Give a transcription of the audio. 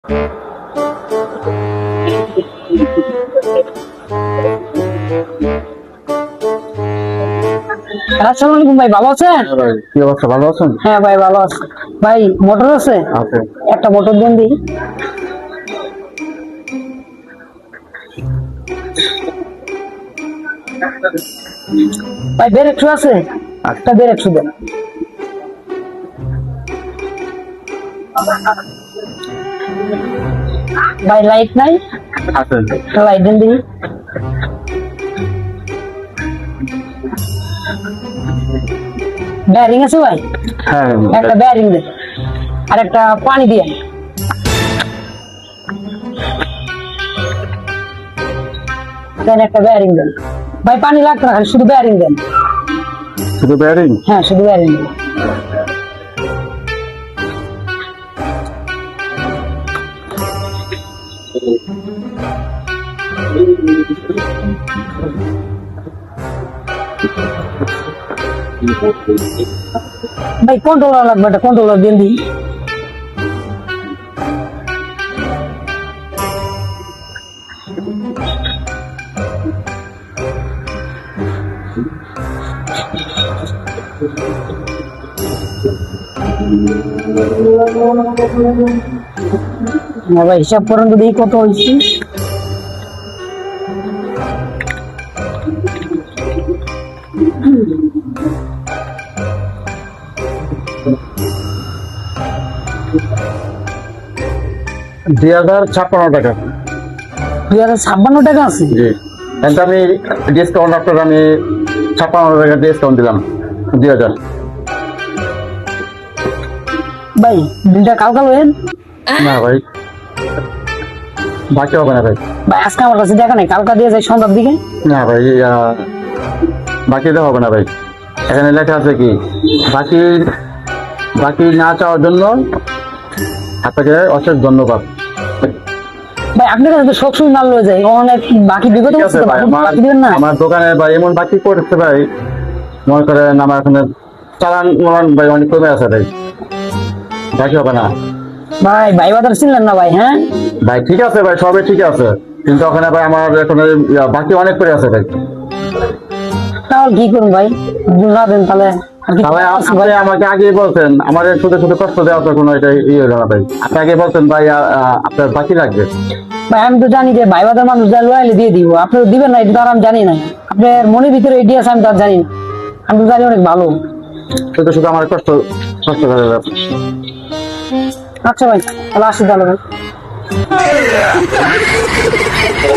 আসসালামু আলাইকুম ভাই, ভালো আছেন? কি অবস্থা, ভালো আছেন? হ্যাঁ ভাই, ভালো আছি। ভাই মোটর আছে? একটা মোটর দেন দিই। ভাই বের একশো আছে? একটা বের একশো দেন। ভাই লাইট নাই? একটা লাইট দেন দিই। ব্যারিং আছে ভাই? হ্যাঁ, একটা ব্যারিং দেন, আর একটা পানি দিয়ে দেন। একটা ব্যারিং দেন ভাই, পানি লাগবে না, শুধু ব্যারিং দেন। শুধু ব্যারিং? হ্যাঁ, শুধু ব্যারিং দেন। ভাই কন্ট্রোলার লাগবে, একটা কন্ট্রোলার দেন দিই। ভাই হিসাব করেন তো দেখি কত হয়েছে। ৳২,০৫৬ টাকা। 2056 টাকা আছে? জি, কিন্তু আমি ডিসকাউন্ট আপনার আমি ৫৬ টাকা ডিসকাউন্ট দিলাম। ২,০০০। ভাই বিলটা কালকে লইেন। না ভাই, বাকি হবে না ভাই। ভাই আজকে আমার কাছে দেখা নাই, কালকা দিয়ে যাই সন্ধ্যার দিকে। না ভাই, বাকিটা হবে না ভাই। এখানে লেখা আছে কি, বাকি বাকি না চাওয়ার জন্য আপনাকে অশেষ ধন্যবাদ। ভাই আপনার কাছে তো সবসময় মাল লয়ে যায়, অনেক বাকি বিগত ঠিক আছে ভাই, বাকি দিবেন না? আমার দোকানে ভাই এমন বাকি করছে ভাই, মনে করেন আমার এখানে চালান ভাই অনেক কমে আছে ভাই, বাকি হবে না ভাই। ভাই বাজার চিনলেন না ভাই? হ্যাঁ ভাই, ঠিক আছে ভাই, সবই ঠিক আছে, কিন্তু ওখানে ভাই আমার এখন বাকি অনেক করে আছে ভাই। তাহলে কি করুন ভাই, না দেন তাহলে। তাহলে আপনি আমাকে আগেই বলতেন, আমার শুধু শুধু কষ্ট দেওয়া তো কোনো এটা ইয়ে হলো না ভাই। আপনি আগে বলতেন ভাই আপনার বাকি লাগবে। ভাই আমি তো জানি যে ভাই বাজার মানুষ যা লয়ালে দিয়ে দিব, আপনি তো দিবেন না এটা তো আর আমি জানি না। আপনার মনের ভিতরে এটি আছে আমি তো আর জানি না, আমি তো জানি অনেক ভালো। শুধু শুধু আমার কষ্ট কষ্ট করে যাবে। আচ্ছা ভাই, তাহলে আসি তাহলে ভাই।